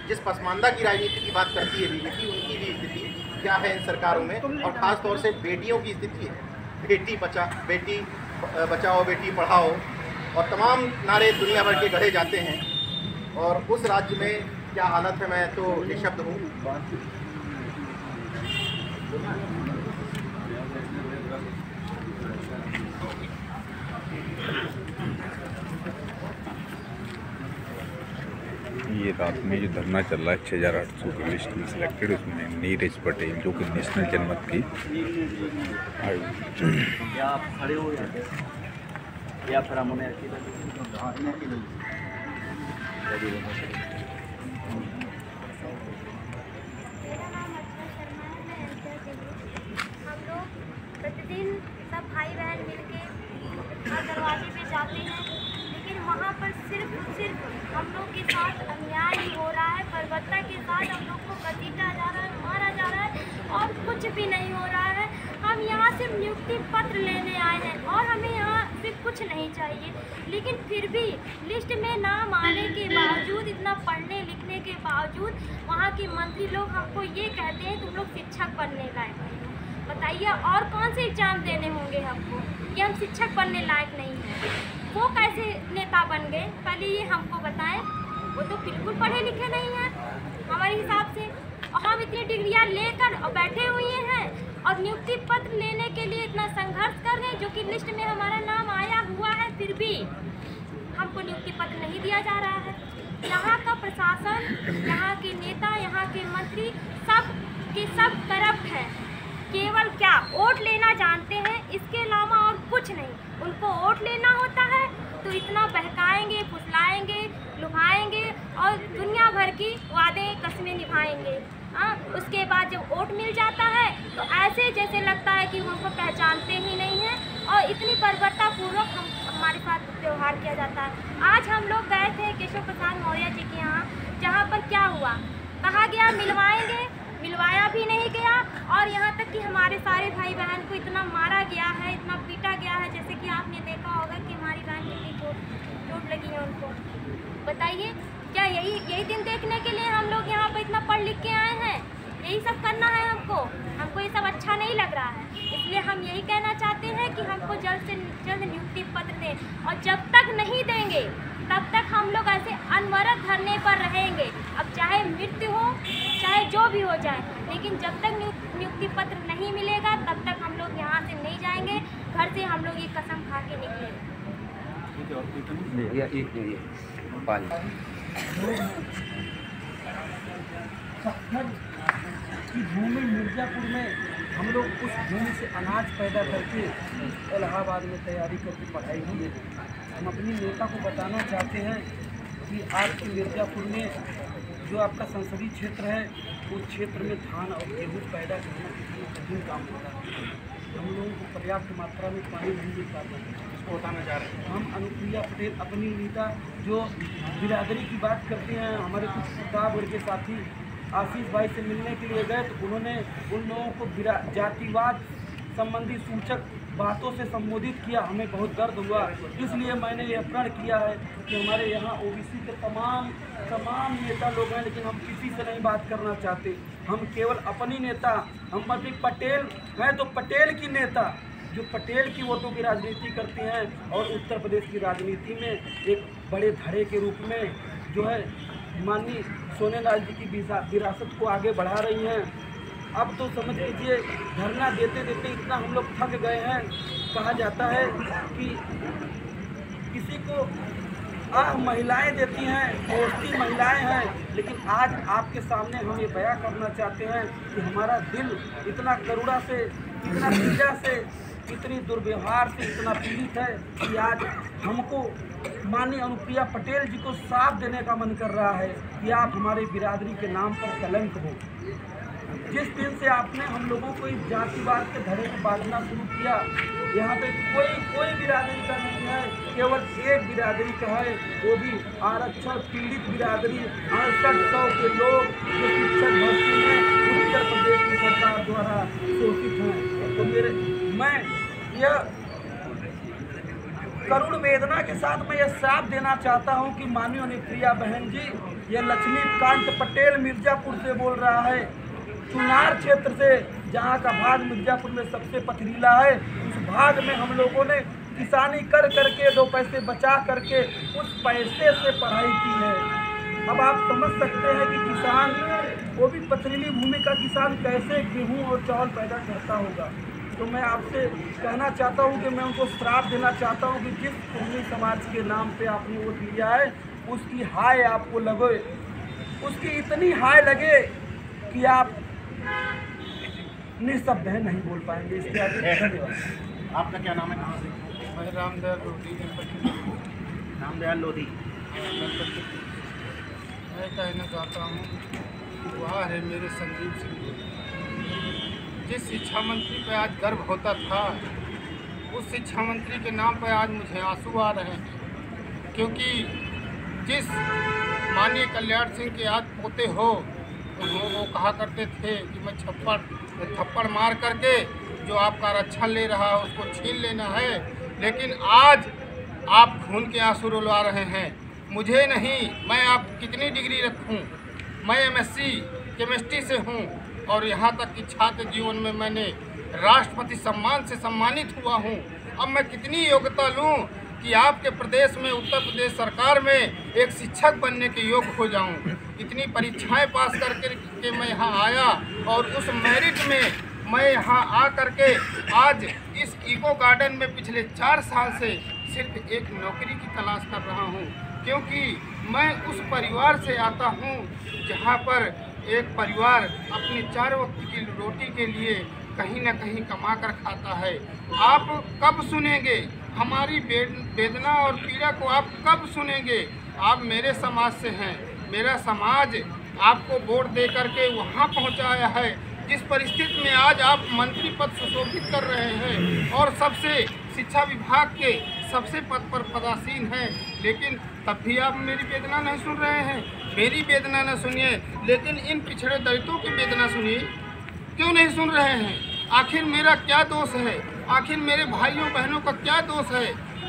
जिस पसमानदा की राजनीति की बात करती है बीजेपी, उनकी भी स्थिति क्या है इन सरकारों में, और ख़ास तौर से बेटियों की स्थिति है। बेटी बचाओ बेटी पढ़ाओ और तमाम नारे दुनिया भर के गढ़े जाते हैं, और उस राज्य में क्या हालत है, मैं तो निशब्द हूँ। ये रात में जो धरना चल रहा है 6800 की लिस्ट में सिलेक्टेड, उसमें नीरज पटेल जो कि नेशनल जनमत की या आप खड़े हो या फिर हमने प्रतिदिन सब भाई बहन मिलके हर दरवाजे पे जाते हैं, लेकिन वहाँ पर सिर्फ हम लोग के साथ अन्याय ही हो रहा है। बर्बरता के साथ हम लोग को घसीटा जा रहा है, मारा जा रहा है और कुछ भी नहीं हो रहा है। हम यहाँ सिर्फ नियुक्ति पत्र लेने आए हैं और हमें यहाँ से कुछ नहीं चाहिए, लेकिन फिर भी लिस्ट में नाम आने के बावजूद, इतना पढ़ने लिखने के बावजूद वहाँ के मंत्री लोग हमको ये कहते हैं तुम लोग शिक्षक बनने लायक नहीं हो। बताइए और कौन से एग्जाम देने होंगे हमको कि हम शिक्षक बनने लायक नहीं हैं? वो कैसे नेता बन गए, पहले ये हमको बताएं। वो तो बिल्कुल पढ़े लिखे नहीं हैं हमारे हिसाब से, और हम इतनी डिग्रियां लेकर और बैठे हुए हैं और नियुक्ति पत्र लेने के लिए इतना संघर्ष कर रहे हैं, जो कि लिस्ट में हमारा नाम आया हुआ है, फिर भी हमको नियुक्ति पत्र नहीं दिया जा रहा है। यहाँ का प्रशासन, यहाँ के नेता, यहाँ के मंत्री सब के सब करप्ट है। केवल क्या वोट लेना जानते हैं, इसके अलावा और कुछ नहीं। उनको वोट लेना होता है तो इतना बहकाएंगे, फुसलाएंगे, लुभाएंगे और दुनिया भर की वादे कस्में निभाएंगे। उसके बाद जब वोट मिल जाता है तो ऐसे जैसे लगता है कि हमको पहचानते ही नहीं हैं, और इतनी बर्बरतापूर्वक हमारे साथ व्यवहार किया जाता है। आज हम लोग गए थे केशव प्रसाद मौर्य जी के यहाँ, जहाँ पर क्या हुआ, कहा गया मिलवाएंगे, मिलवाया भी नहीं गया, और यहाँ तक कि हमारे सारे भाई बहन को इतना मारा गया है, इतना पीटा गया है, जैसे कि आपने देखा होगा कि हमारी राजनीति चोट लगी है उनको। बताइए क्या यही दिन देखने के लिए हम लोग यहाँ पर इतना पढ़ लिख के आए हैं? यही सब करना है हमको ये सब अच्छा नहीं लग रहा है। इसलिए हम यही कहना चाहते हैं कि हमको जल्द से जल्द नियुक्ति पत्र दें, और जब तक नहीं देंगे तब तक हम लोग ऐसे अनवरत धरने पर रहेंगे। अब चाहे मृत्यु हो, चाहे जो भी हो जाए, लेकिन जब तक नियुक्ति पत्र नहीं मिलेगा तब तक हम लोग यहाँ से नहीं जाएंगे। घर से हम लोग ये कसम खा के निकलेंगे। की भूमि मिर्ज़ापुर में हम लोग उस भूमि से अनाज पैदा करके इलाहाबाद में तैयारी करके पढ़ाई किए। हम अपनी नेता को बताना चाहते हैं कि आपके मिर्ज़ापुर में जो आपका संसदीय क्षेत्र है, उस क्षेत्र में धान और गेहूँ पैदा करना कितना कठिन काम होता है। हम लोगों को पर्याप्त मात्रा में पानी नहीं मिल पाता है, इसको बताना चाह रहे हैं। हम अनुप्रिया पटेल अपनी नेता जो बिरादरी की बात करते हैं, हमारे कुछ किताब वर्ग के साथी आशीष भाई से मिलने के लिए गए तो उन्होंने उन लोगों को जातिवाद संबंधी सूचक बातों से संबोधित किया। हमें बहुत दर्द हुआ, इसलिए मैंने ये प्रण किया है कि हमारे यहाँ ओबीसी के तमाम नेता लोग हैं, लेकिन हम किसी से नहीं बात करना चाहते। हम केवल अपनी नेता, हम अभी पटेल हैं तो पटेल की नेता जो पटेल की वोटों की राजनीति करते हैं, और उत्तर प्रदेश की राजनीति में एक बड़े धड़े के रूप में जो है माननीय सोनेलाल जी की विरासत को आगे बढ़ा रही हैं। अब तो समझ लीजिए धरना देते देते इतना हम लोग थक गए हैं। कहा जाता है कि किसी को महिलाएं देती हैं, दोस्ती महिलाएं हैं, लेकिन आज आपके सामने हम ये बयां करना चाहते हैं कि हमारा दिल इतना करुणा से, इतना पीड़ा से, इतनी दुर्व्यवहार से इतना पीड़ित है कि आज हमको माननीय अनुप्रिया पटेल जी को साथ देने का मन कर रहा है कि आप हमारे बिरादरी के नाम पर कलंक हो। जिस दिन से आपने हम लोगों को इस जातिवाद के धड़े को बांधना शुरू किया, यहाँ पे कोई बिरादरी का नहीं है, केवल एक बिरादरी का है, वो भी आरक्षण पीड़ित बिरादरी। 6800 के लोग जो शिक्षक भर्ती में उत्तर प्रदेश की सरकार द्वारा शोषित हैं। तो मैं यह करुण वेदना के साथ मैं यह साफ देना चाहता हूं कि माननीय अनुप्रिया बहन जी ये लक्ष्मीकांत पटेल मिर्ज़ापुर से बोल रहा है। चुनार क्षेत्र से, जहाँ का भाग मिर्ज़ापुर में सबसे पथरीला है, उस भाग में हम लोगों ने किसानी कर करके 2 पैसे बचा करके उस पैसे से पढ़ाई की है। अब आप समझ सकते हैं कि किसान, वो भी पथरीली भूमि का किसान, कैसे गेहूँ और चावल पैदा करता होगा। तो मैं आपसे कहना चाहता हूँ कि मैं उनको श्राप देना चाहता हूँ कि जिस कौमी समाज के नाम पे आपने वोट लिया है, उसकी हाय आपको लगे, उसकी इतनी हाय लगे कि आप निःशब्द हैं, नहीं बोल पाएंगे। इसके आगे धन्यवाद। आपका क्या नाम है, कहाँ से? मैं रामदयाल लोधी। रामदयाल लोधी। मैं कहना चाहता हूँ, वह है मेरे संजीव सिंह। जिस शिक्षा मंत्री पे आज गर्व होता था, उस शिक्षा मंत्री के नाम पर आज मुझे आंसू आ रहे हैं, क्योंकि जिस माननीय कल्याण सिंह के आज पोते हो, वो कहा करते थे कि मैं थप्पड़ मार करके जो आपका रक्षण ले रहा है उसको छीन लेना है, लेकिन आज आप खून के आंसू रुलवा रहे हैं। मुझे नहीं, मैं आप कितनी डिग्री रखूं, मैं MSc केमिस्ट्री से हूं और यहाँ तक कि छात्र जीवन में मैंने राष्ट्रपति सम्मान से सम्मानित हुआ हूं। अब मैं कितनी योग्यता लूं कि आपके प्रदेश में, उत्तर प्रदेश सरकार में एक शिक्षक बनने के योग्य हो जाऊं। इतनी परीक्षाएं पास करके मैं यहाँ आया और उस मेरिट में मैं यहाँ आ करके आज इस इको गार्डन में पिछले 4 साल से सिर्फ एक नौकरी की तलाश कर रहा हूँ, क्योंकि मैं उस परिवार से आता हूँ जहाँ पर एक परिवार अपने 4 वक्त की रोटी के लिए कहीं न कहीं कमा कर खाता है। आप कब सुनेंगे हमारी वेदना और पीड़ा को? आप कब सुनेंगे? आप मेरे समाज से हैं, मेरा समाज आपको वोट दे करके वहाँ पहुँचाया है जिस परिस्थिति में आज आप मंत्री पद सुशोभित कर रहे हैं और सबसे शिक्षा विभाग के सबसे पद पर पदासीन हैं, लेकिन तब भी आप मेरी वेदना नहीं सुन रहे हैं। मेरी वेदना न सुनिए, लेकिन इन पिछड़े दलितों की वेदना सुनिए। क्यों नहीं सुन रहे हैं? आखिर मेरा क्या दोष है? आखिर मेरे भाइयों बहनों का क्या दोष है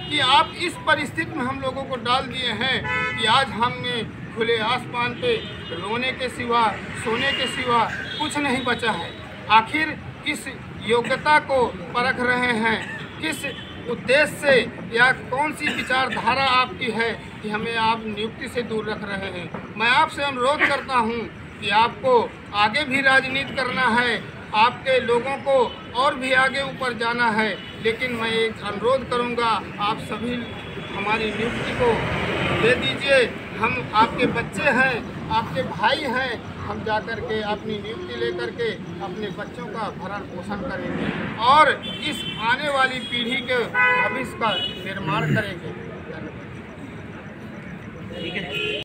कि आप इस परिस्थिति में हम लोगों को डाल दिए हैं कि आज हमें खुले आसमान पे रोने के सिवा, सोने के सिवा कुछ नहीं बचा है। आखिर किस योग्यता को परख रहे हैं? किस उद्देश्य से या कौन सी विचारधारा आपकी है कि हमें आप नियुक्ति से दूर रख रहे हैं? मैं आपसे अनुरोध करता हूं कि आपको आगे भी राजनीति करना है, आपके लोगों को और भी आगे ऊपर जाना है, लेकिन मैं एक अनुरोध करूंगा, आप सभी हमारी नियुक्ति को दे दीजिए। हम आपके बच्चे हैं, आपके भाई हैं, हम जाकर के अपनी नियुक्ति लेकर के अपने बच्चों का भरण पोषण करेंगे और इस आने वाली पीढ़ी के भविष्य का निर्माण करेंगे। ठीक है।